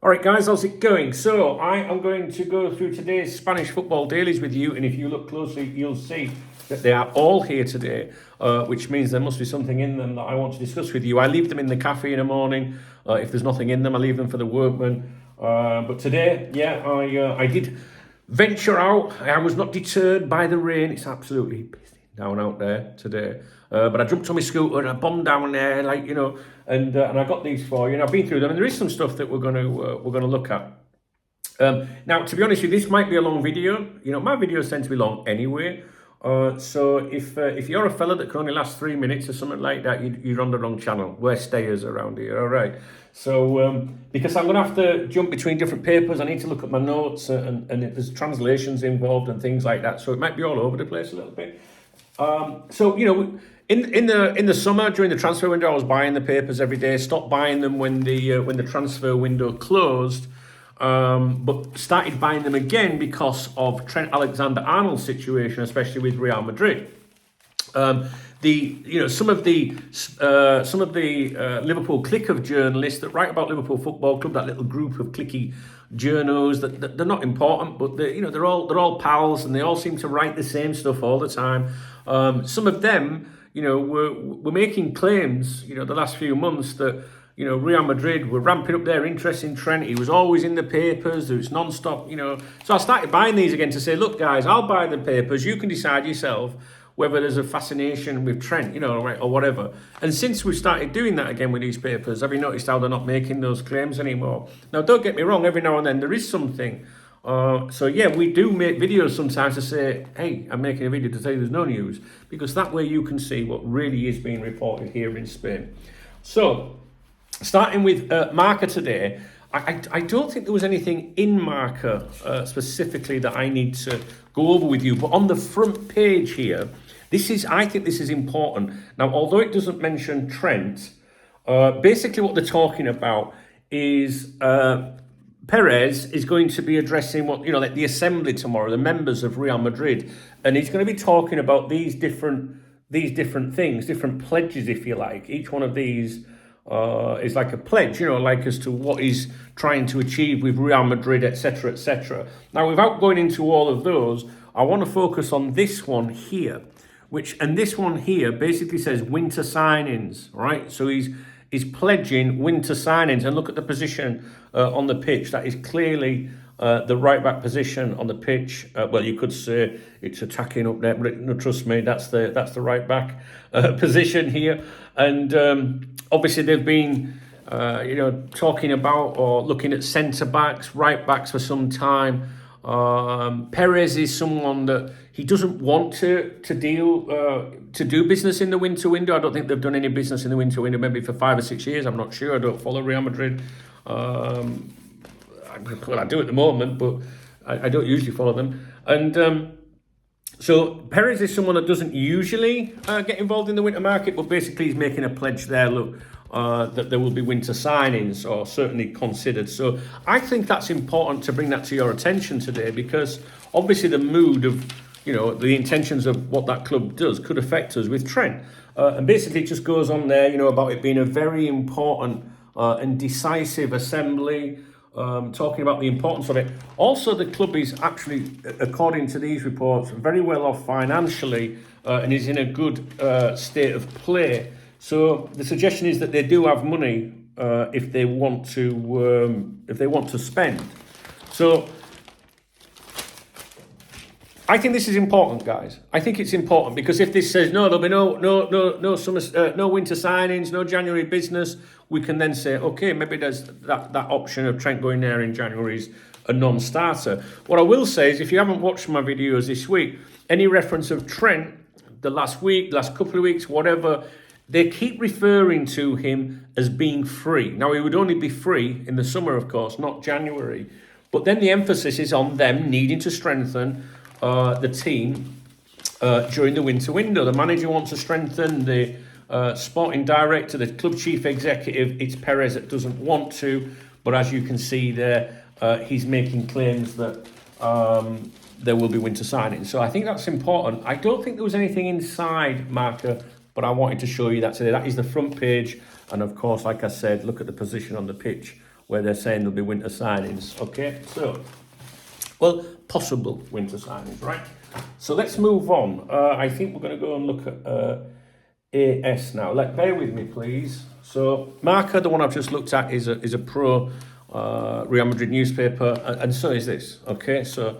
All right, guys, how's it going? So I am going to go through today's Spanish football dailies with you, and if you look closely, you'll see that they are all here today, which means there must be something in them that I want to discuss with you. I leave them in the cafe in the morning. If there's nothing in them, I leave them for the workmen. But today, yeah, I did venture out. I was not deterred by the rain. It's absolutely pissing down out there today. But I jumped on my scooter and I bombed down there, and I got these for you. And I've been through them, and there is some stuff that we're gonna look at. Now, to be honest with you, this might be a long video. My videos tend to be long anyway. So if you're a fella that can only last 3 minutes or something like that, you're on the wrong channel. We're stayers around here, all right? So because I'm gonna have to jump between different papers, I need to look at my notes, and there's translations involved and things like that. So it might be all over the place a little bit. In the summer during the transfer window, I was buying the papers every day. Stopped buying them when the transfer window closed, but started buying them again because of Trent Alexander-Arnold's situation, especially with Real Madrid. Some of the Liverpool clique of journalists that write about Liverpool Football Club, that little group of cliquey journos that they're not important, but they're all pals, and they all seem to write the same stuff all the time. Some of them, were making claims, the last few months that, Real Madrid were ramping up their interest in Trent. He was always in the papers. It was non-stop, So I started buying these again to say, look, guys, I'll buy the papers. You can decide yourself whether there's a fascination with Trent, right, or whatever. And since we started doing that again with these papers, have you noticed how they're not making those claims anymore? Now, don't get me wrong, every now and then there is something. So yeah, we do make videos sometimes to say, hey, I'm making a video to tell you there's no news, because that way you can see what really is being reported here in Spain. So, starting with Marca today, I don't think there was anything in Marca specifically that I need to go over with you, but on the front page here, I think this is important. Now, although it doesn't mention Trent, basically what they're talking about is Perez is going to be addressing like the assembly tomorrow, the members of Real Madrid, and he's going to be talking about these different things, different pledges, if you like. Each one of these is like a pledge, like as to what he's trying to achieve with Real Madrid, etc., etc. Now, without going into all of those, I want to focus on this one here, and this one here basically says winter signings, right? So he's pledging winter signings, and look at the position on the pitch. That is clearly the right back position on the pitch. Well, you could say it's attacking up there, but no, trust me, that's the right back position here. And obviously they've been talking about or looking at centre backs, right backs for some time. Perez is someone that he doesn't want to do business in the winter window. I don't think they've done any business in the winter window maybe for 5 or 6 years. I'm not sure. I don't follow Real Madrid. Well, I do at the moment, but I don't usually follow them. And so Perez is someone that doesn't usually get involved in the winter market, but basically he's making a pledge there, look, that there will be winter signings, or certainly considered. So I think that's important to bring that to your attention today, because obviously the mood of, the intentions of what that club does could affect us with Trent. And basically it just goes on there, about it being a very important and decisive assembly, talking about the importance of it. Also, the club is actually, according to these reports, very well off financially, and is in a good state of play. So the suggestion is that they do have money if they want to spend. So I think this is important, guys. I think it's important, because if this says no, there'll be no summer, no winter signings, no January business, we can then say, okay, maybe there's that option of Trent going there in January is a non-starter. What I will say is, if you haven't watched my videos this week, any reference of Trent the last week, last couple of weeks, whatever, they keep referring to him as being free. Now, he would only be free in the summer, of course, not January. But then the emphasis is on them needing to strengthen the team during the winter window. The manager wants to strengthen, the sporting director, the club chief executive, it's Perez that doesn't want to. But as you can see there, he's making claims that there will be winter signings. So I think that's important. I don't think there was anything inside Marca, but I wanted to show you that today. That is the front page. And of course, like I said, look at the position on the pitch where they're saying there'll be winter signings. Okay, so, well, possible winter signings, right? So let's move on. I think we're going to go and look at AS now. Bear with me, please. So Marca, the one I've just looked at, is a pro Real Madrid newspaper, and so is this. Okay, so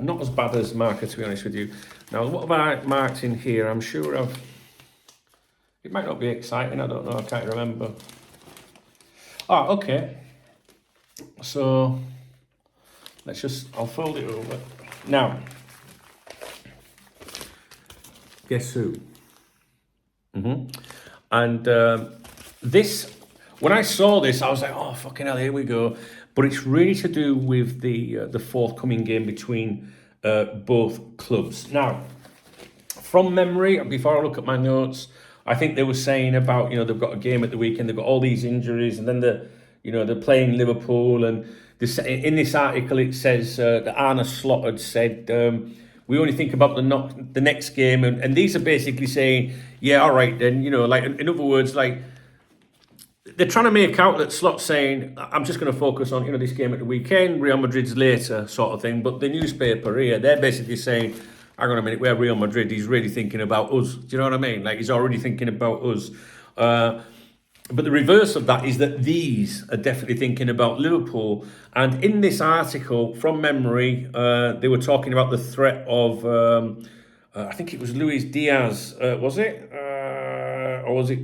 not as bad as Marca, to be honest with you. Now, what have I marked in here? I'm sure it might not be exciting. I don't know. I can't remember. Ah, okay. So I'll fold it over now. Guess who? And this, when I saw this, I was like, oh, fucking hell, here we go. But it's really to do with the forthcoming game between both clubs. Now, from memory, before I look at my notes, I think they were saying about, they've got a game at the weekend, they've got all these injuries, and then they're playing Liverpool. And in this article, it says that Arne Slot had said, we only think about the next game, and these are basically saying, yeah, all right then, in other words, they're trying to make out that Slot's saying, I'm just going to focus on, this game at the weekend, Real Madrid's later, sort of thing. But the newspaper here, they're basically saying, hang on a minute, we're Real Madrid, he's really thinking about us. Do you know what I mean? He's already thinking about us. But the reverse of that is that these are definitely thinking about Liverpool. And in this article, from memory, they were talking about the threat of, I think it was Luis Diaz, was it? Or was it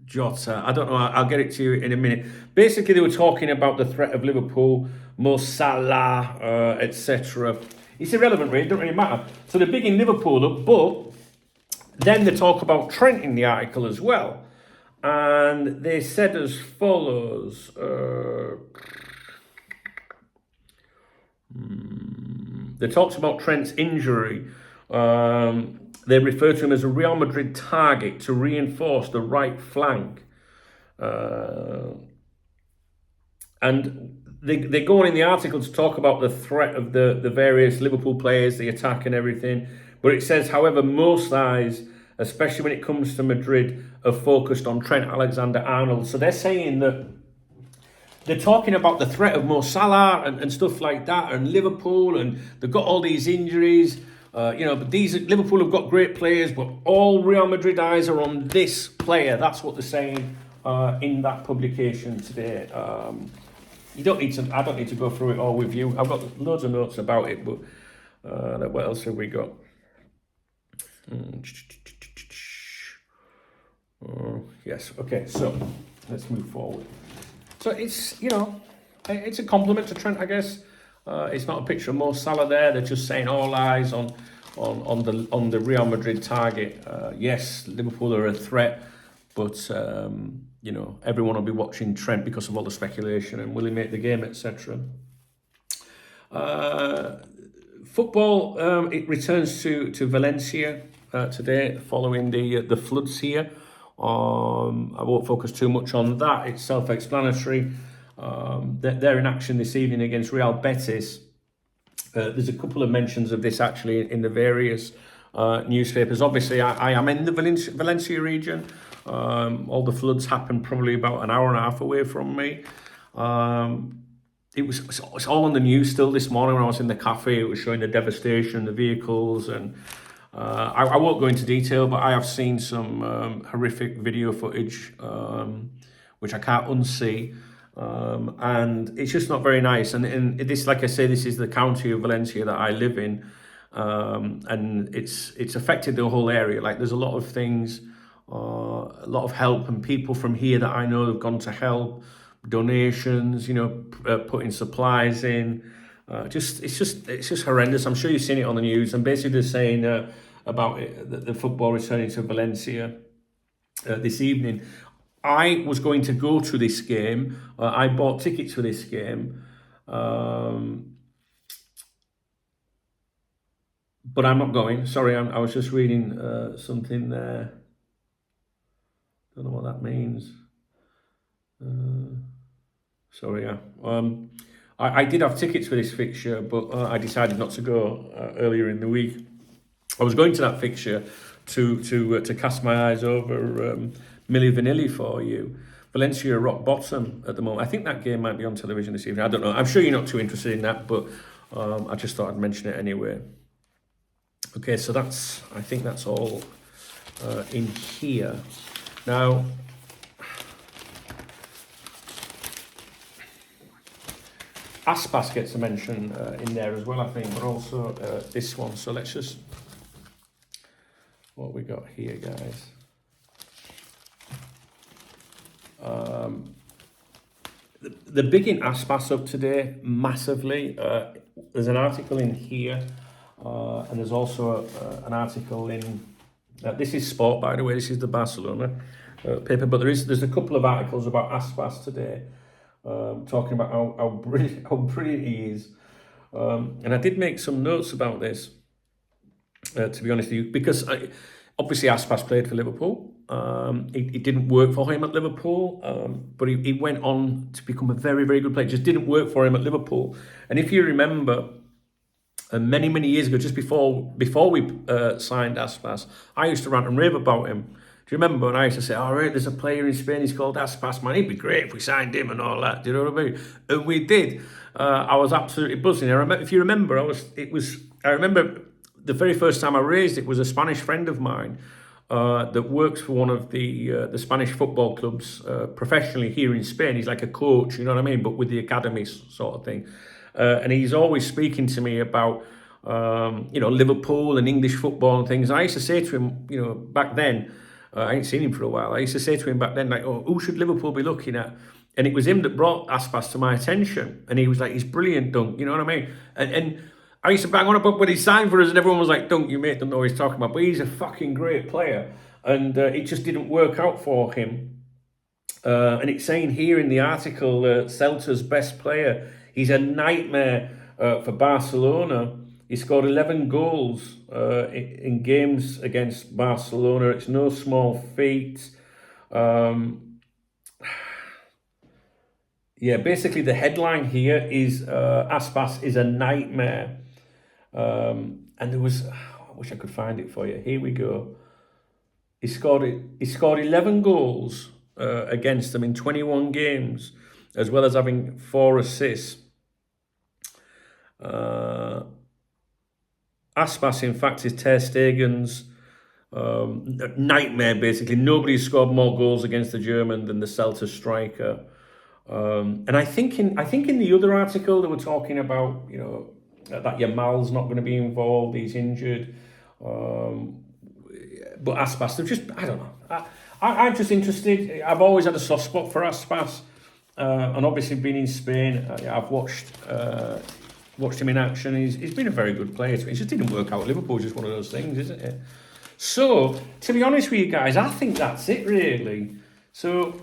Jota? I don't know, I'll get it to you in a minute. Basically, they were talking about the threat of Liverpool, Mo Salah, etc. It's irrelevant, really, it doesn't really matter. So they're big in Liverpool, but then they talk about Trent in the article as well. And they said as follows. They talked about Trent's injury. They refer to him as a Real Madrid target to reinforce the right flank. And they go on in the article to talk about the threat of the various Liverpool players, the attack and everything. But it says, however, most eyes, especially when it comes to Madrid, are focused on Trent Alexander-Arnold. So they're saying that they're talking about the threat of Mo Salah and stuff like that, and Liverpool, and they've got all these injuries. But Liverpool have got great players, but all Real Madrid eyes are on this player. That's what they're saying in that publication today. I don't need to go through it all with you. I've got loads of notes about it, but what else have we got? Yes, okay, so let's move forward. So it's, it's a compliment to Trent, I guess. It's not a picture of Mo Salah there. They're just saying all eyes on the Real Madrid target. Yes, Liverpool are a threat, but everyone will be watching Trent because of all the speculation and will he make the game, etc. Football, it returns to Valencia today following the floods here. I won't focus too much on that. It's self-explanatory. They're in action this evening against Real Betis. There's a couple of mentions of this actually in the various newspapers. Obviously, I am in the Valencia region. All the floods happened probably about an hour and a half away from me. It's all on the news still this morning when I was in the cafe. It was showing the devastation, the vehicles, and I won't go into detail, but I have seen some horrific video footage, which I can't unsee. And it's just not very nice. And this, like I say, this is the county of Valencia that I live in. And it's affected the whole area. There's a lot of things, a lot of help, and people from here that I know have gone to help, donations, putting supplies in. It's just horrendous. I'm sure you've seen it on the news. And basically they're saying about it, the football returning to Valencia this evening. I was going to go to this game. I bought tickets for this game. But I'm not going. Sorry, I was just reading something there. Don't know what that means. Sorry, yeah. I did have tickets for this fixture, but I decided not to go earlier in the week. I was going to that fixture to cast my eyes over Milli Vanilli for you. Valencia are rock bottom at the moment. I think that game might be on television this evening. I don't know. I'm sure you're not too interested in that, but I just thought I'd mention it anyway. Okay, so I think that's all in here. Now, Aspas gets a mention in there as well, I think, but also this one. So let's just, what we got here, guys. The big in Aspas up today, massively. There's an article in here, and there's also an article in, this is Sport, by the way, this is the Barcelona paper, but there's a couple of articles about Aspas today, talking about how brilliant he is. And I did make some notes about this, to be honest with you, because obviously Aspas played for Liverpool. It didn't work for him at Liverpool, but he went on to become a very, very good player. It just didn't work for him at Liverpool. And if you remember, many, many years ago, just before we signed Aspas, I used to rant and rave about him. Do you remember? And I used to say, all right, there's a player in Spain, he's called Aspas, man, he'd be great if we signed him and all that. Do you know what I mean? And we did. I was absolutely buzzing. I remember, if you remember, I remember the very first time I raised it was a Spanish friend of mine that works for one of the Spanish football clubs professionally here in Spain. He's like a coach, you know what I mean, but with the academies sort of thing. And he's always speaking to me about, Liverpool and English football and things. And I used to say to him, back then, I ain't seen him for a while. I used to say to him back then, like, oh, who should Liverpool be looking at? And it was him that brought Aspas to my attention. And he was like, he's brilliant, Dunk, you know what I mean? And I used to bang on about when he signed for us, and everyone was like, Dunk, you mate don't know what he's talking about. But he's a fucking great player. And it just didn't work out for him. And it's saying here in the article, Celta's best player, he's a nightmare for Barcelona. He scored 11 goals in games against Barcelona. It's no small feat. Basically the headline here is Aspas is a nightmare. And there was, I wish I could find it for you. Here we go. He scored 11 goals against them in 21 games, as well as having 4 assists. Aspas, in fact, is Ter Stegen's nightmare, basically. Nobody scored more goals against the German than the Celta striker. And I think in the other article they were talking about, that Yamal's not going to be involved, he's injured. But Aspas, they're just, I don't know. I'm just interested. I've always had a soft spot for Aspas. And obviously being in Spain, I've watched him in action. He's been a very good player. It just didn't work out at Liverpool. Just one of those things, isn't it? So, to be honest with you guys, I think that's it, really. So,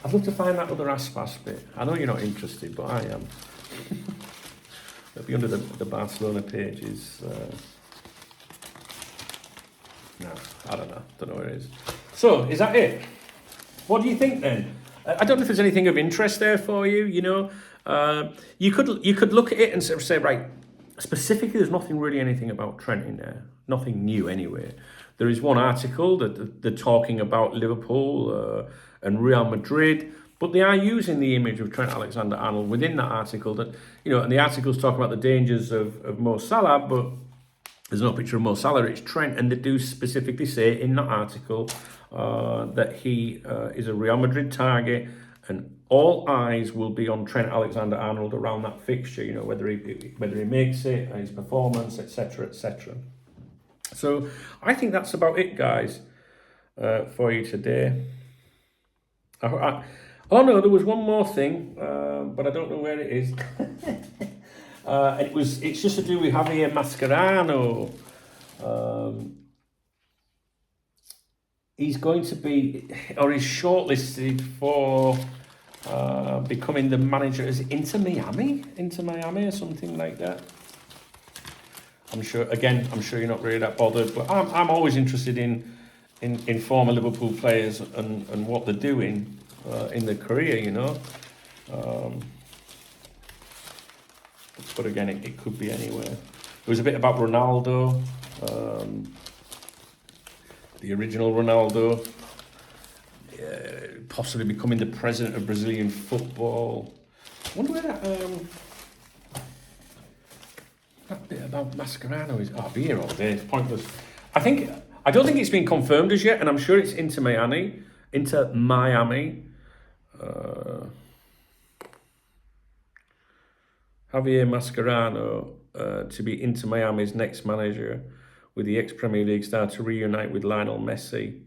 I'd love to find that other Aspas bit. I know you're not interested, but I am. It'll be under the Barcelona pages. No, I don't know. Don't know where it is. So, is that it? What do you think then? I don't know if there's anything of interest there for you, You could look at it and sort of say, right, specifically there's nothing really anything about Trent in there. Nothing new anyway. There is one article that they're talking about Liverpool and Real Madrid, but they are using the image of Trent Alexander-Arnold within that article. That and the article's talking about the dangers of Mo Salah, but there's no picture of Mo Salah, it's Trent, and they do specifically say in that article that he is a Real Madrid target, and all eyes will be on Trent Alexander-Arnold around that fixture, whether he makes it, his performance, etc., etc. So I think that's about it, guys, for you today. Oh no, there was one more thing, but I don't know where it is. It's just to do with Javier Mascherano. He's going to be, or he's shortlisted for becoming the manager. Is it Inter Miami or something like that? I'm sure you're not really that bothered, but I'm always interested in former Liverpool players and what they're doing in their career, But again, it could be anywhere. There was a bit about Ronaldo, the original Ronaldo. possibly becoming the president of Brazilian football. I wonder where that bit about Mascherano is. Oh, I'll be here all day. It's pointless. I don't think it's been confirmed as yet, and I'm sure it's Inter Miami. Inter Miami. Javier Mascherano to be Inter Miami's next manager, with the ex-Premier League star to reunite with Lionel Messi.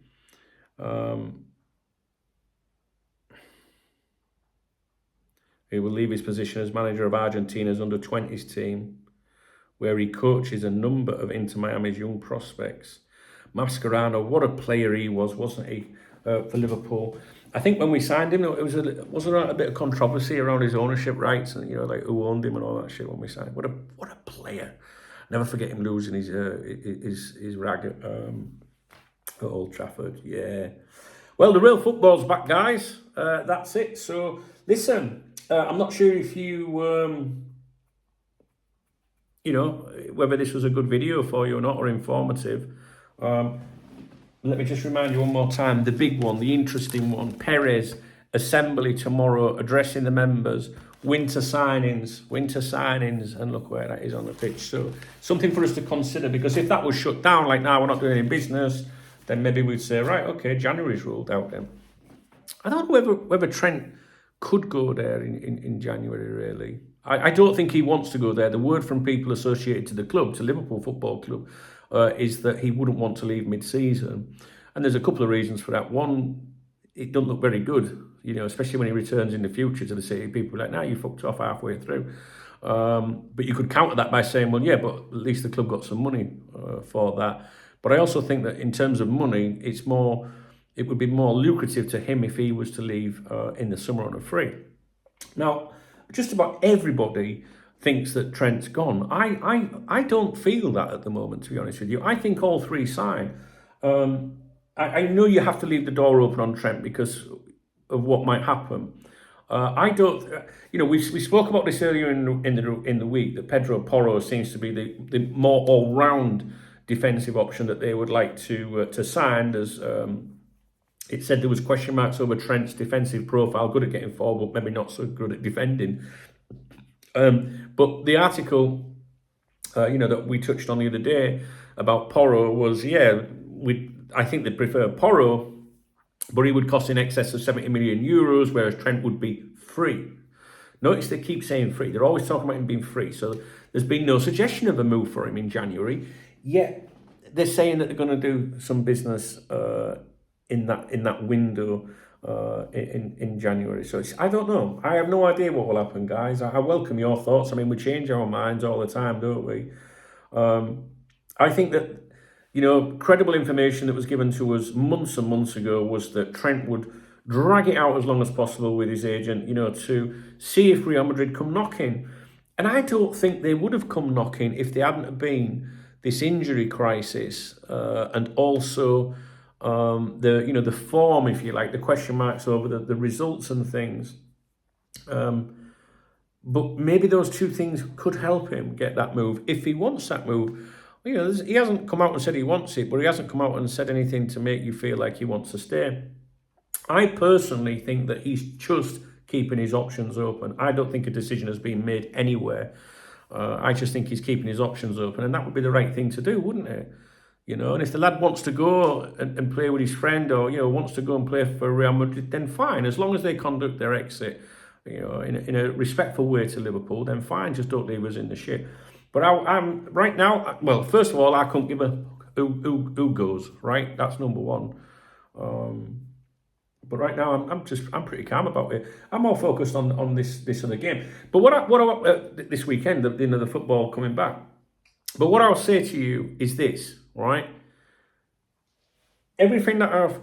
He will leave his position as manager of Argentina's under-20s team, where he coaches a number of Inter Miami's young prospects. Mascherano, what a player he was, wasn't he, for Liverpool? I think when we signed him, it was a bit of controversy around his ownership rights and, like who owned him and all that shit when we signed him. What a player. Never forget him losing his rag at Old Trafford. Yeah. Well, the real football's back, guys. That's it. So, listen, I'm not sure if you, whether this was a good video for you or not, or informative. Let me just remind you one more time, the big one, the interesting one, Perez, assembly tomorrow, addressing the members, winter signings, and look where that is on the pitch. So something for us to consider, because if that was shut down, like now we're not doing any business, then maybe we'd say, right, okay, January's ruled out then. I don't know whether Trent could go there in January, really. I don't think he wants to go there. The word from people associated to the club, to Liverpool Football Club, is that he wouldn't want to leave mid-season. And there's a couple of reasons for that. One, it doesn't look very good, especially when he returns in the future to the city. People are like, nah, you fucked off halfway through. But you could counter that by saying, well, yeah, but at least the club got some money for that. But I also think that in terms of money, it would be more lucrative to him if he was to leave in the summer on a free. Now, just about everybody thinks that Trent's gone. I don't feel that at the moment, to be honest with you. I think all three sign. I know you have to leave the door open on Trent because of what might happen. I don't, we spoke about this earlier in the week, that Pedro Porro seems to be the more all-round defensive option that they would like to sign. As it said, there was question marks over Trent's defensive profile, good at getting forward, but maybe not so good at defending. But the article, that we touched on the other day about Porro was, I think they'd prefer Porro, but he would cost in excess of 70 million euros, whereas Trent would be free. Notice they keep saying free. They're always talking about him being free. So there's been no suggestion of a move for him in January. Yet they're saying that they're going to do some business in that window in January. So I don't know. I have no idea what will happen, guys. I welcome your thoughts. I mean, we change our minds all the time, don't we? I think that, credible information that was given to us months and months ago was that Trent would drag it out as long as possible with his agent, to see if Real Madrid come knocking. And I don't think they would have come knocking if they hadn't have been this injury crisis and also the form, if you like, the question marks over the results and things. But maybe those two things could help him get that move if he wants that move. He hasn't come out and said he wants it, but he hasn't come out and said anything to make you feel like he wants to stay. I personally think that he's just keeping his options open. I don't think a decision has been made anywhere. I just think he's keeping his options open, and that would be the right thing to do, wouldn't it? And if the lad wants to go and play with his friend, or wants to go and play for Real Madrid, then fine. As long as they conduct their exit, in a respectful way to Liverpool, then fine. Just don't leave us in the shit. But I'm right now. Well, first of all, I couldn't give a who goes. Right, that's number one. But right now, I'm pretty calm about it. I'm more focused on this other game. But what I this weekend, the football coming back. But what I'll say to you is this, right? Everything that I've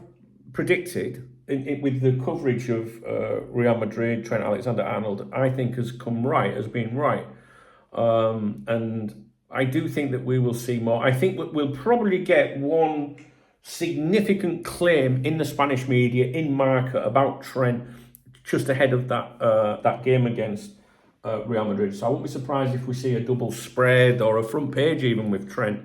predicted with the coverage of Real Madrid, Trent Alexander-Arnold, I think has been right. And I do think that we will see more. I think we'll probably get one significant claim in the Spanish media, in Marca, about Trent, just ahead of that game against Real Madrid. So I won't be surprised if we see a double spread or a front page even with Trent.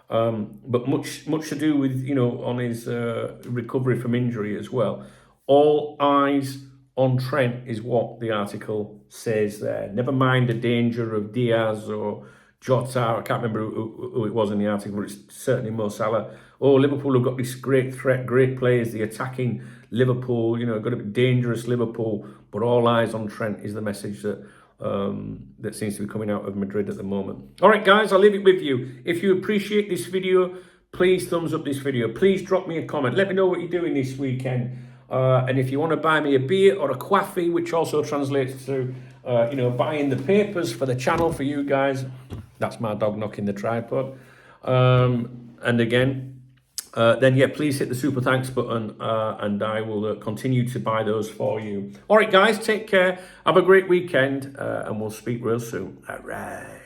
But much to do with, on his recovery from injury as well. All eyes on Trent is what the article says there. Never mind the danger of Diaz or Jota. I can't remember who it was in the article, but it's certainly Mo Salah. Oh, Liverpool have got this great threat, great players, the attacking Liverpool, got to be dangerous Liverpool, but all eyes on Trent is the message that that seems to be coming out of Madrid at the moment. All right, guys, I'll leave it with you. If you appreciate this video, please thumbs up this video. Please drop me a comment. Let me know what you're doing this weekend. And if you want to buy me a beer or a coffee, which also translates to, buying the papers for the channel for you guys. That's my dog knocking the tripod. And again, then yeah, please hit the super thanks button and I will continue to buy those for you. All right, guys, take care. Have a great weekend and we'll speak real soon. All right.